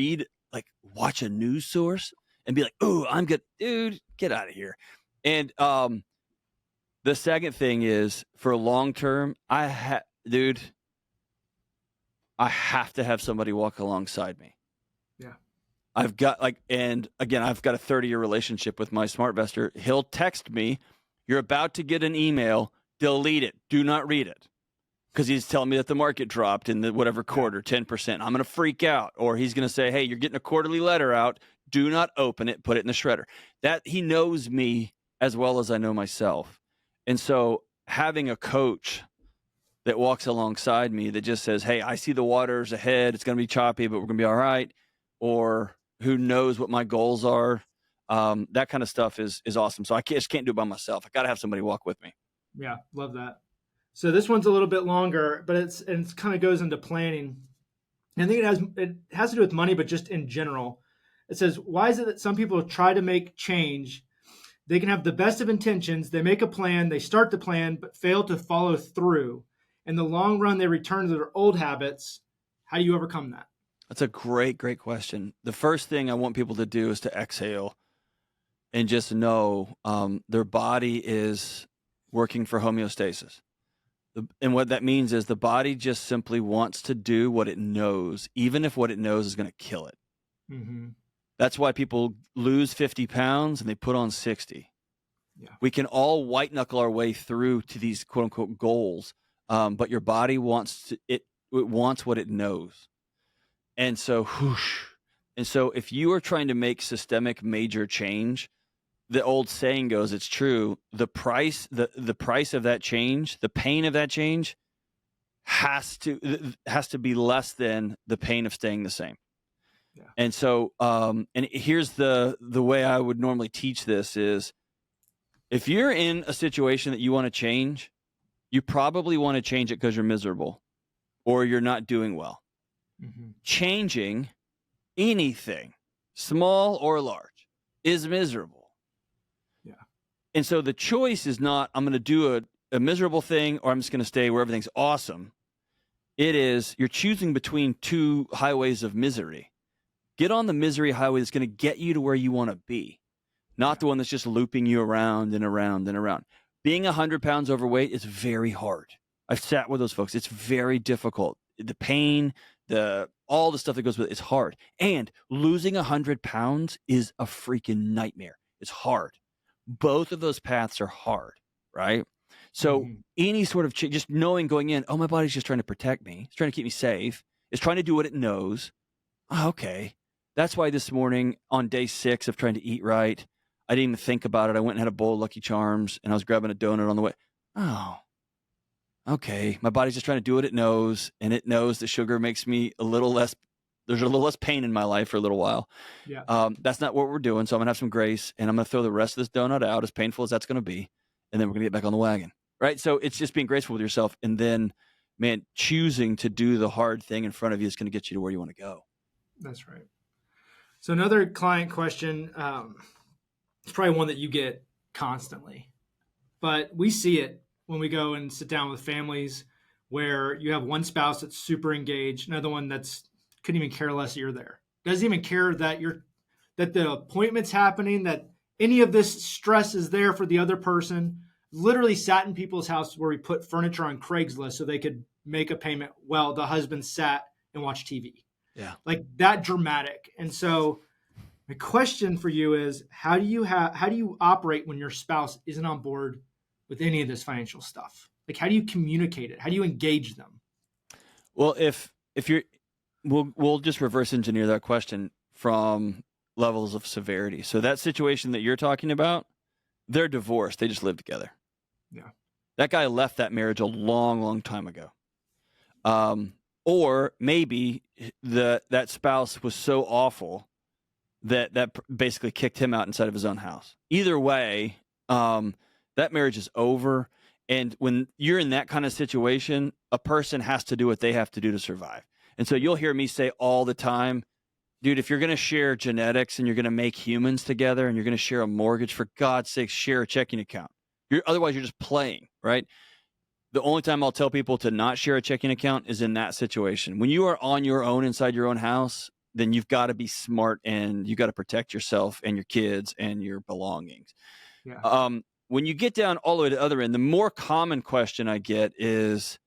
watch a news source and be like, "Oh, I'm good, dude. Get out of here." And the second thing is, for long term, I have to have somebody walk alongside me. Yeah. I've got I've got a 30-year relationship with my SmartVestor. He'll text me, "You're about to get an email. Delete it. Do not read it." Because he's telling me that the market dropped in the whatever quarter, 10%. I'm going to freak out. Or he's going to say, hey, you're getting a quarterly letter out. Do not open it. Put it in the shredder. That he knows me as well as I know myself. And so having a coach that walks alongside me that just says, hey, I see the waters ahead. It's going to be choppy, but we're going to be all right. Or who knows what my goals are. That kind of stuff is awesome. So I just can't do it by myself. I got to have somebody walk with me. Yeah, love that. So this one's a little bit longer, but it kind of goes into planning. And I think it has to do with money, but just in general. It says, why is it that some people try to make change? They can have the best of intentions. They make a plan. They start the plan, but fail to follow through. In the long run, they return to their old habits. How do you overcome that? That's a great, great question. The first thing I want people to do is to exhale and just know their body is working for homeostasis. And what that means is the body just simply wants to do what it knows, even if what it knows is going to kill it. Mm-hmm. That's why people lose 50 pounds and they put on 60. Yeah. We can all white knuckle our way through to these quote unquote goals, but your body wants it wants what it knows. And so, if you are trying to make systemic major change, the old saying goes, it's true. The price of that change, the pain of that change has to be less than the pain of staying the same. Yeah. And so, and here's the way I would normally teach this is, if you're in a situation that you want to change, you probably want to change it because you're miserable or you're not doing well. Mm-hmm. Changing anything, small or large, is miserable. And so the choice is not, I'm going to do a miserable thing or I'm just going to stay where everything's awesome. It is, you're choosing between 2 highways of misery. Get on the misery highway that's going to get you to where you want to be, not the one that's just looping you around and around and around. Being 100 pounds overweight is very hard. I've sat with those folks. It's very difficult. The pain, all the stuff that goes with it is hard. And losing 100 pounds is a freaking nightmare. It's hard. Both of those paths are hard, right? So any sort of just knowing going in, oh, my body's just trying to protect me. It's trying to keep me safe. It's trying to do what it knows. Oh, okay. That's why this morning on day 6 of trying to eat right, I didn't even think about it. I went and had a bowl of Lucky Charms, and I was grabbing a donut on the way. Oh, okay. My body's just trying to do what it knows, and it knows that sugar makes me a little less, there's a little less pain in my life for a little while. Yeah. That's not what we're doing, so I'm going to have some grace, and I'm going to throw the rest of this donut out, as painful as that's going to be, and then we're going to get back on the wagon, right? So it's just being graceful with yourself, and then, man, choosing to do the hard thing in front of you is going to get you to where you want to go. That's right. So another client question, it's probably one that you get constantly, but we see it when we go and sit down with families where you have one spouse that's super engaged, another one that's couldn't even care less that you're there. Doesn't even care that that the appointment's happening, that any of this stress is there for the other person. Literally sat in people's houses where we put furniture on Craigslist so they could make a payment while the husband sat and watched TV. Yeah. Like that dramatic. And so my question for you is, how do you operate when your spouse isn't on board with any of this financial stuff? Like, how do you communicate it? How do you engage them? Well, if you're, we'll just reverse engineer that question from levels of severity. So that situation that you're talking about, they're divorced. They just live together. Yeah. That guy left that marriage a long, long time ago. Or maybe that spouse was so awful that basically kicked him out inside of his own house. Either way, that marriage is over. And when you're in that kind of situation, a person has to do what they have to do to survive. And so you'll hear me say all the time, dude, if you're going to share genetics and you're going to make humans together and you're going to share a mortgage, for God's sake, share a checking account. Otherwise, you're just playing, right? The only time I'll tell people to not share a checking account is in that situation. When you are on your own inside your own house, then you've got to be smart and you got to protect yourself and your kids and your belongings. Yeah. When you get down all the way to the other end, the more common question I get is,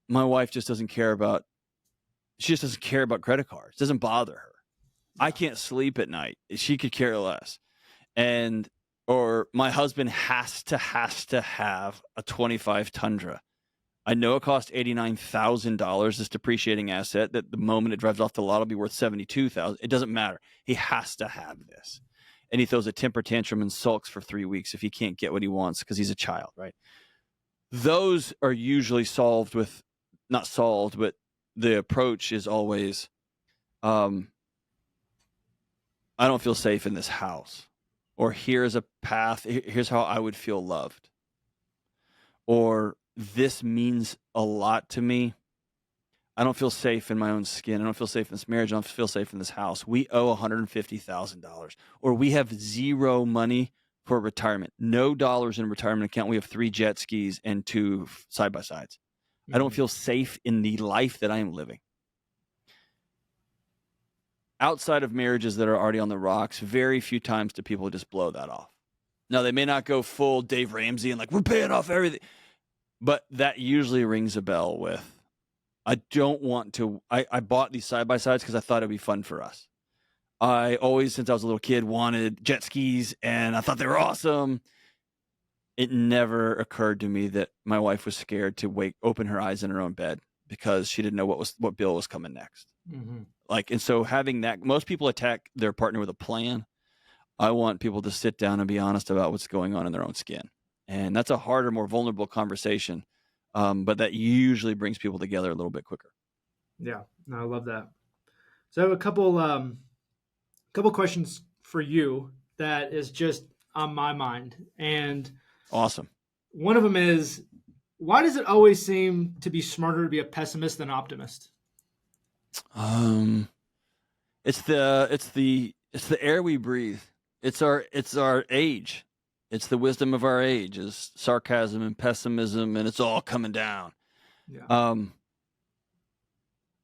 my wife just doesn't care about, she just doesn't care about credit cards. It doesn't bother her. Yeah. I can't sleep at night. She could care less. Or my husband has to have a 25 Tundra. I know it costs $89,000, this depreciating asset that the moment it drives off the lot will be worth $72,000. It doesn't matter. He has to have this. And he throws a temper tantrum and sulks for 3 weeks if he can't get what he wants because he's a child, right? Those are usually solved with, not solved, but the approach is always, I don't feel safe in this house. Or here's a path, here's how I would feel loved. Or this means a lot to me. I don't feel safe in my own skin. I don't feel safe in this marriage. I don't feel safe in this house. We owe $150,000. Or we have zero money for retirement. No dollars in a retirement account. We have 3 jet skis and 2 side-by-sides. I don't feel safe in the life that I am living. Outside of marriages that are already on the rocks, very few times do people just blow that off. Now, they may not go full Dave Ramsey and like, we're paying off everything. But that usually rings a bell with, I don't want to, I bought these side-by-sides because I thought it'd be fun for us. I always, since I was a little kid, wanted jet skis and I thought they were awesome. It never occurred to me that my wife was scared to open her eyes in her own bed because she didn't know what bill was coming next. Mm-hmm. And so having that, most people attack their partner with a plan. I want people to sit down and be honest about what's going on in their own skin. And that's a harder, more vulnerable conversation. But that usually brings people together a little bit quicker. Yeah, no, I love that. So I have a couple questions for you that is just on my mind. And awesome. One of them is, why does it always seem to be smarter to be a pessimist than an optimist? It's the air we breathe. It's our age. It's the wisdom of our age is sarcasm and pessimism, and it's all coming down. Yeah.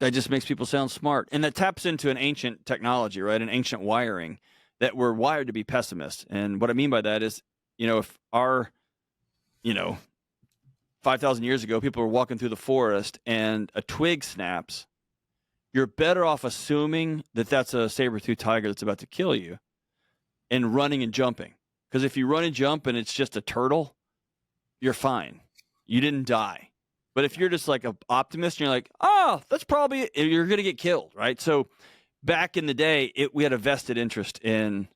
That just makes people sound smart. And that taps into an ancient technology, right? An ancient wiring that we're wired to be pessimists. And what I mean by that is, if our, 5,000 years ago, people were walking through the forest and a twig snaps, you're better off assuming that that's a saber-toothed tiger that's about to kill you and running and jumping. Because if you run and jump and it's just a turtle, you're fine. You didn't die. But if you're just like an optimist and you're like, oh, that's probably it, you're going to get killed, right? So back in the day, we had a vested interest in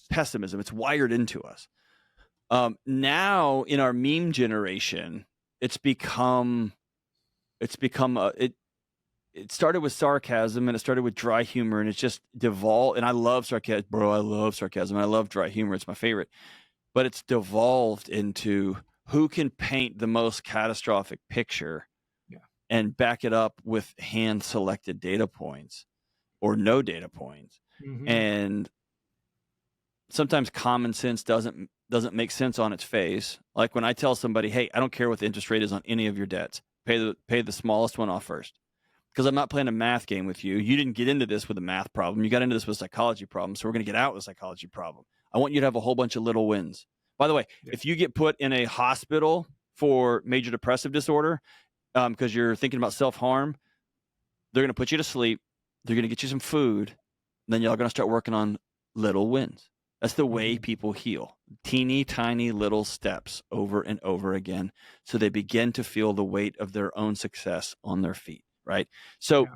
pessimism. It's wired into us. Now in our meme generation, it started with sarcasm and it started with dry humor, and it's just devolved. And I love sarcasm, bro. I love sarcasm. I love dry humor. It's my favorite. But it's devolved into who can paint the most catastrophic picture and back it up with hand-selected data points or no data points. Mm-hmm. And sometimes common sense doesn't make sense on its face. Like when I tell somebody, hey, I don't care what the interest rate is on any of your debts. Pay the smallest one off first. Because I'm not playing a math game with you. You didn't get into this with a math problem. You got into this with a psychology problem. So we're going to get out with a psychology problem. I want you to have a whole bunch of little wins. By the way, if you get put in a hospital for major depressive disorder because you're thinking about self-harm, they're going to put you to sleep. They're going to get you some food. And then y'all going to start working on little wins. That's the way people heal. Teeny, tiny little steps over and over again. So they begin to feel the weight of their own success on their feet. Right. So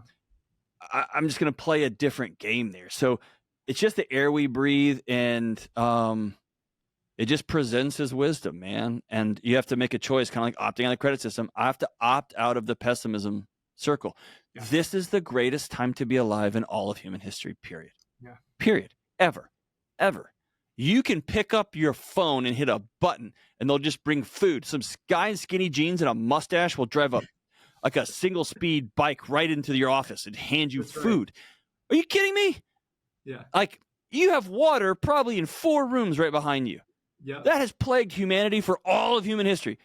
I'm just going to play a different game there. So it's just the air we breathe, and it just presents as wisdom, man. And you have to make a choice, kind of like opting out of the credit system. I have to opt out of the pessimism circle. Yeah. This is the greatest time to be alive in all of human history, period. Yeah. Period. Ever. You can pick up your phone and hit a button, and they'll just bring food. Some guy in skinny jeans and a mustache will drive up like a single speed bike right into your office and hand you food. Right. Are you kidding me? Yeah. Like you have water probably in 4 rooms right behind you. Yeah. That has plagued humanity for all of human history.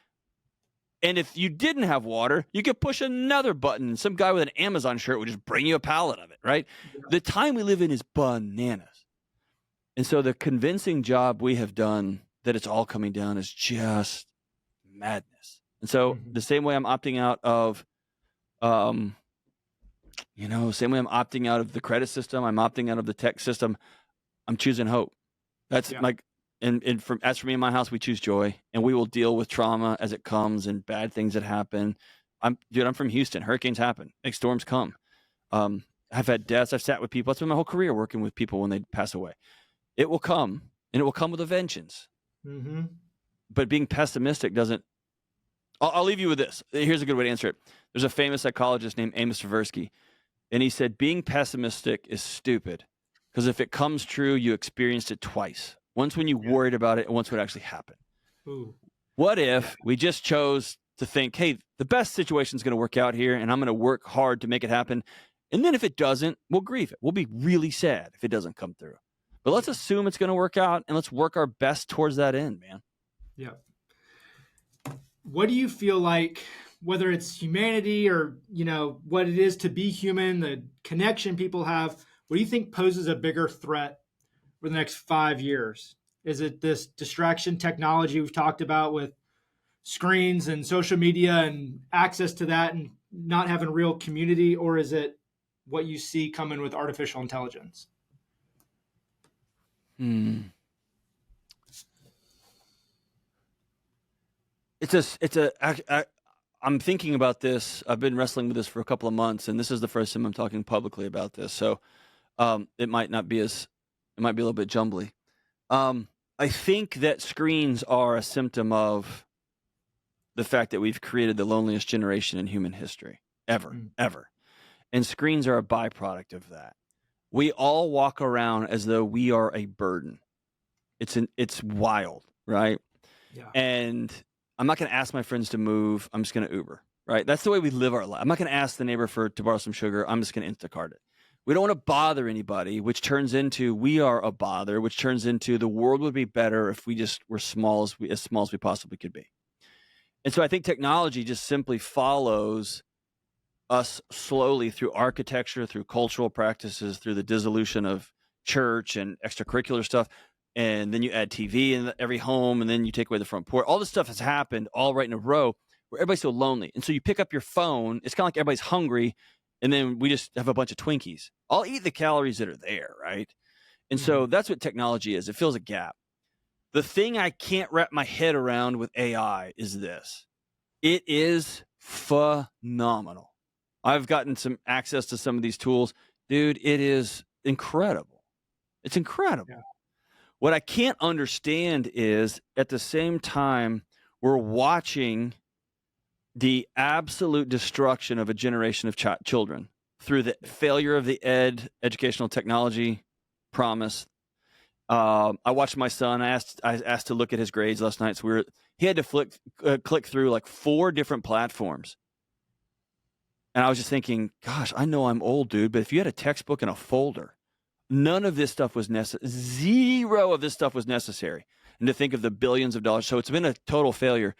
And if you didn't have water, you could push another button. Some guy with an Amazon shirt would just bring you a pallet of it, right? Yeah. The time we live in is bananas. And so the convincing job we have done that it's all coming down is just madness. And so the same way I'm opting out of same way I'm opting out of the credit system, I'm opting out of the tech system, I'm choosing hope. That's like, as for me in my house, we choose joy, and we will deal with trauma as it comes and bad things that happen. I'm from Houston. Hurricanes happen. Big storms come. I've had deaths. I've sat with people. That's been my whole career, working with people when they pass away. It will come, and it will come with a vengeance. Mm-hmm. But being pessimistic doesn't. I'll leave you with this. Here's a good way to answer it. There's a famous psychologist named Amos Tversky, and he said, being pessimistic is stupid because if it comes true, you experienced it twice. Once when you worried about it, and once when it actually happened. Ooh. What if we just chose to think, hey, the best situation is going to work out here, and I'm going to work hard to make it happen. And then if it doesn't, we'll grieve it. We'll be really sad if it doesn't come through. But let's assume it's going to work out, and let's work our best towards that end, man. Yeah. What do you feel like, whether it's humanity or, what it is to be human, the connection people have, what do you think poses a bigger threat for the next 5 years? Is it this distraction technology we've talked about with screens and social media and access to that and not having real community, or is it what you see coming with artificial intelligence? I'm thinking about this. I've been wrestling with this for a couple of months, and this is the first time I'm talking publicly about this. So it might be a little bit jumbly. I think that screens are a symptom of the fact that we've created the loneliest generation in human history ever. And screens are a byproduct of that. We all walk around as though we are a burden. It's wild, right? Yeah. And I'm not going to ask my friends to move. I'm just going to Uber, right? That's the way we live our life. I'm not going to ask the neighbor to borrow some sugar. I'm just going to Instacart it. We don't want to bother anybody, which turns into we are a bother, which turns into the world would be better if we just were as small as we possibly could be. And so I think technology just simply follows us slowly through architecture, through cultural practices, through the dissolution of church and extracurricular stuff. And then you add TV in every home, and then you take away the front porch. All this stuff has happened all right in a row where everybody's so lonely. And so you pick up your phone. It's kind of like everybody's hungry, and then we just have a bunch of Twinkies. I'll eat the calories that are there, right? And so that's what technology is. It fills a gap. The thing I can't wrap my head around with AI is this. It is phenomenal. I've gotten some access to some of these tools. Dude, it is incredible. It's incredible. Yeah. What I can't understand is at the same time, we're watching the absolute destruction of a generation of children through the failure of the educational technology promise. I watched my son. I asked to look at his grades last night. So he had to click through like 4 different platforms. And I was just thinking, gosh, I know I'm old, dude, but if you had a textbook and a folder, none of this stuff was necessary. 0 of this stuff was necessary. And to think of the billions of dollars. So it's been a total failure.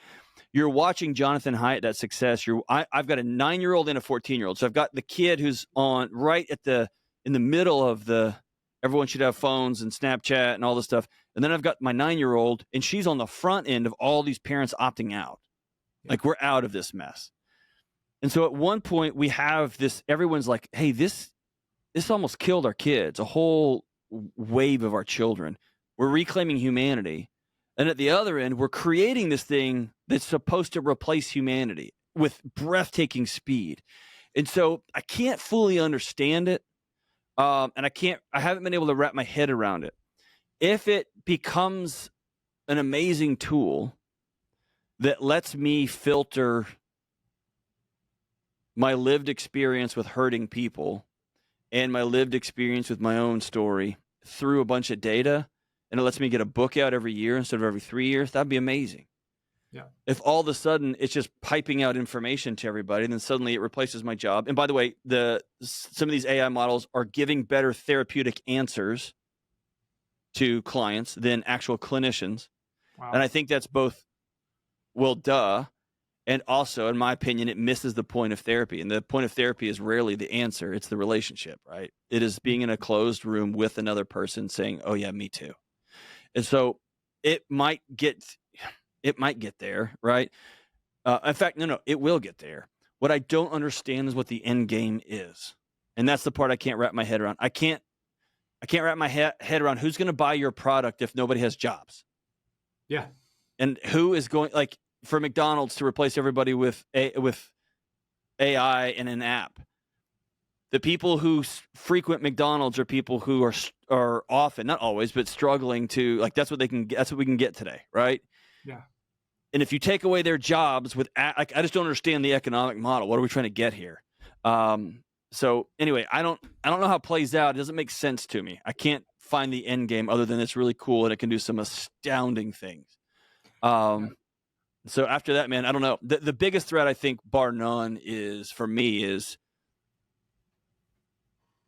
You're watching Jonathan Haidt, that success. I've got a 9-year-old and a 14-year-old. So I've got the kid who's on right in the middle of everyone should have phones and Snapchat and all this stuff. And then I've got my 9-year-old, and she's on the front end of all these parents opting out. Yeah. Like, we're out of this mess. And so at one point we have this, everyone's like, hey, this almost killed our kids, a whole wave of our children. We're reclaiming humanity. And at the other end, we're creating this thing that's supposed to replace humanity with breathtaking speed. And so I can't fully understand it. And I haven't been able to wrap my head around it. If it becomes an amazing tool that lets me filter my lived experience with hurting people and my lived experience with my own story through a bunch of data, and it lets me get a book out every year instead of every 3 years, that'd be amazing. Yeah. If all of a sudden it's just piping out information to everybody, and then suddenly it replaces my job. And by the way, some of these AI models are giving better therapeutic answers to clients than actual clinicians. Wow. And I think that's both, well, duh. And also, in my opinion, it misses the point of therapy. And the point of therapy is rarely the answer. It's the relationship, right? It is being in a closed room with another person saying, oh yeah, me too. And so it might get there, right? In fact, no, it will get there. What I don't understand is what the end game is. And that's the part I can't wrap my head around. I can't wrap my head around who's going to buy your product if nobody has jobs. Yeah. And who is going, like, for McDonald's to replace everybody with AI and an app. The people who frequent McDonald's are people who are often, not always, but struggling to, like, that's what we can get today, right? Yeah. And if you take away their jobs I just don't understand the economic model. What are we trying to get here? So anyway, I don't know how it plays out. It doesn't make sense to me. I can't find the end game other than it's really cool and it can do some astounding things. So after that, man, I don't know. The biggest threat, I think, bar none, is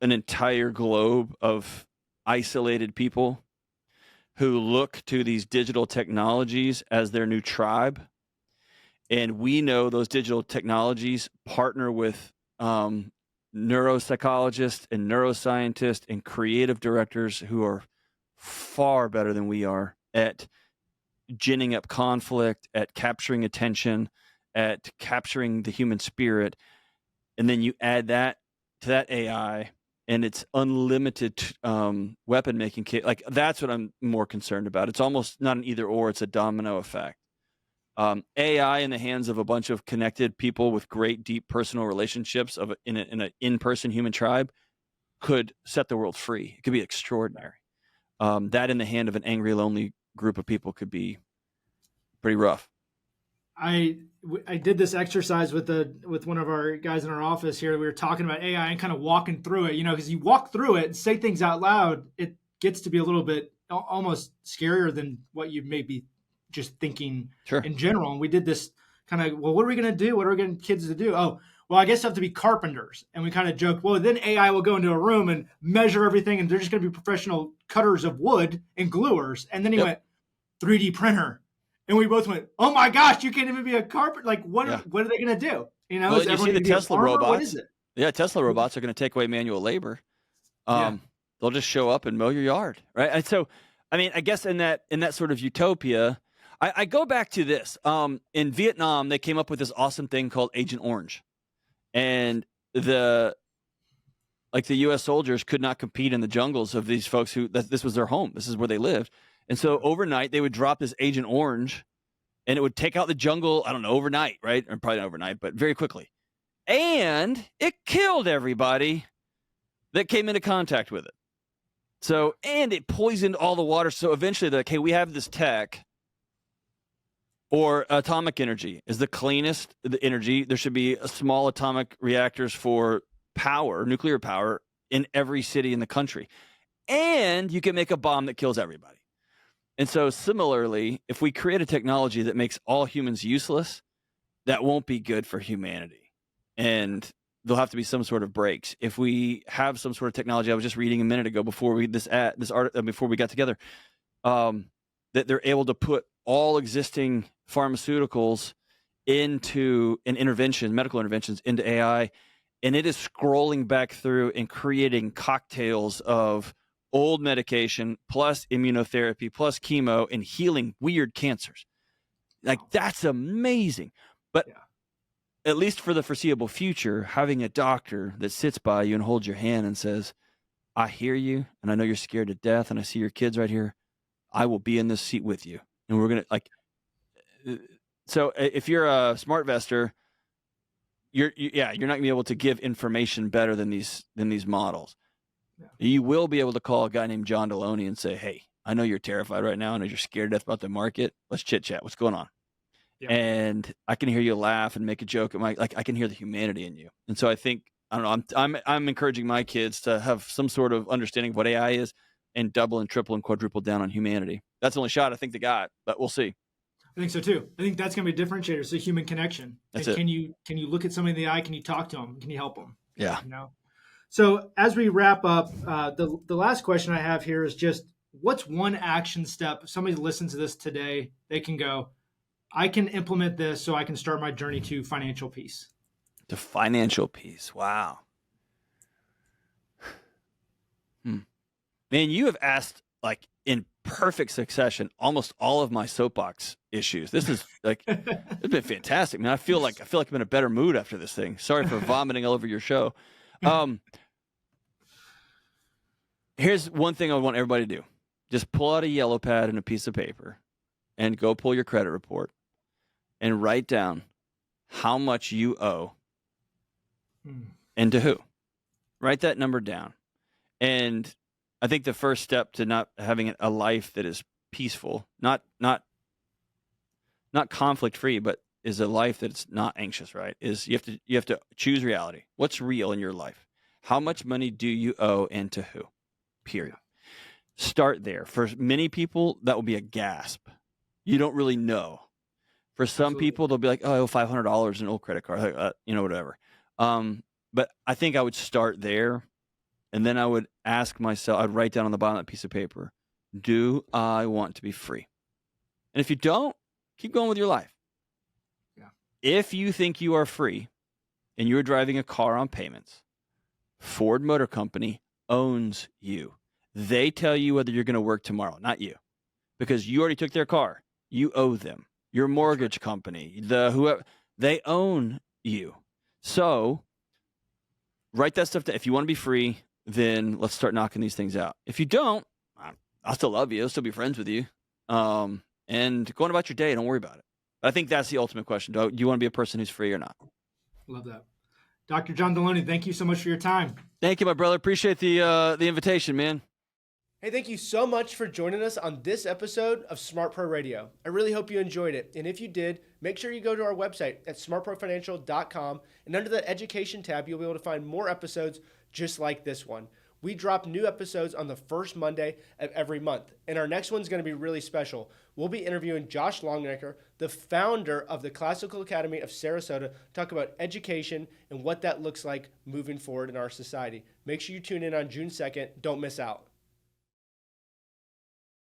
an entire globe of isolated people who look to these digital technologies as their new tribe. And we know those digital technologies partner with neuropsychologists and neuroscientists and creative directors who are far better than we are at ginning up conflict, at capturing attention, at capturing the human spirit. And then you add that to that AI and its unlimited weapon making kit. Like, that's what I'm more concerned about. It's almost not an either or, it's a domino effect. AI in the hands of a bunch of connected people with great, deep personal relationships in an in-person human tribe could set the world free. It could be extraordinary. That in the hand of an angry, lonely group of people could be pretty rough. I did this exercise with one of our guys in our office here. We were talking about AI and kind of walking through it, because you walk through it and say things out loud, it gets to be a little bit almost scarier than what you may be just thinking in general. And we did this kind of, well, what are we going to do? What are we getting kids to do? Oh, well, I guess you have to be carpenters. And we kind of joked, well, then AI will go into a room and measure everything, and they're just going to be professional cutters of wood and gluers. And then he went, 3D printer. And we both went, oh my gosh, you can't even be a carpenter. Like, what are they going to do? Well, is you see the Tesla robots. What is it? Yeah, Tesla robots are going to take away manual labor. They'll just show up and mow your yard, right? And so, I mean, I guess in that sort of utopia, I go back to this. In Vietnam, they came up with this awesome thing called Agent Orange. And the U.S. soldiers could not compete in the jungles of these folks this was their home. This is where they lived. And so overnight, they would drop this Agent Orange, and it would take out the jungle, I don't know, overnight, right? Or probably not overnight, but very quickly. And it killed everybody that came into contact with it. So, and it poisoned all the water. So eventually they're like, hey, we have this tech, or atomic energy is the cleanest the energy. There should be small atomic reactors for power, nuclear power, in every city in the country. And you can make a bomb that kills everybody. And so similarly, if we create a technology that makes all humans useless, that won't be good for humanity. And there'll have to be some sort of breaks. If we have some sort of technology, I was just reading a minute ago before we before we got together, that they're able to put all existing pharmaceuticals into medical interventions into AI, and it is scrolling back through and creating cocktails of old medication plus immunotherapy plus chemo and healing weird cancers. Like, that's amazing. But at least for the foreseeable future, having a doctor that sits by you and holds your hand and says, I hear you, and I know you're scared to death, and I see your kids right here. I will be in this seat with you. And we're going to, so if you're a smart investor, you're not going to be able to give information better than these models. Yeah. You will be able to call a guy named John Delony and say, hey, I know you're terrified right now. I know you're scared to death about the market. Let's chit chat. What's going on? Yeah. And I can hear you laugh and make a joke. I can hear the humanity in you. And so I think, I don't know, I'm encouraging my kids to have some sort of understanding of what AI is and double and triple and quadruple down on humanity. That's the only shot I think they got, but we'll see. I think so too. I think that's going to be a differentiator. It's a human connection. That's it. Can you look at somebody in the eye? Can you talk to them? Can you help them? Yeah. So as we wrap up, the last question I have here is just, what's one action step? If somebody listens to this today, they can go, I can implement this so I can start my journey to financial peace. To financial peace. Wow. Man, you have asked, like, in perfect succession almost all of my soapbox issues. This is like, it's been fantastic, man. I feel like I'm in a better mood after this thing. Sorry for vomiting all over your show. Here's one thing I want everybody to do. Just pull out a yellow pad and a piece of paper and go pull your credit report and write down how much you owe and to who. Write that number down. And I think the first step to not having a life that is peaceful, not conflict free, but is a life that's not anxious, right? Is you have to choose reality. What's real in your life? How much money do you owe and to who? Period. Start there. For many people, that will be a gasp. You don't really know. For some people, they'll be like, oh, I owe $500 in an old credit card, whatever. But I think I would start there. And then I would ask myself, I'd write down on the bottom of that piece of paper, do I want to be free? And if you don't, keep going with your life. Yeah. If you think you are free and you're driving a car on payments, Ford Motor Company owns you. They tell you whether you're going to work tomorrow, not you, because you already took their car. You owe them. Your mortgage company, whoever, they own you. So write that stuff down. If you want to be free, then let's start knocking these things out. If you don't, I'll still love you. I'll still be friends with you. And going about your day, don't worry about it. But I think that's the ultimate question. Do you want to be a person who's free or not? Love that. Dr. John Delony, thank you so much for your time. Thank you, my brother. Appreciate the invitation, man. Hey, thank you so much for joining us on this episode of SmartPro Radio. I really hope you enjoyed it. And if you did, make sure you go to our website at smartprofinancial.com. And under the education tab, you'll be able to find more episodes just like this one. We drop new episodes on the first Monday of every month. And our next one's going to be really special. We'll be interviewing Josh Longnecker, the founder of the Classical Academy of Sarasota, to talk about education and what that looks like moving forward in our society. Make sure you tune in on June 2nd. Don't miss out.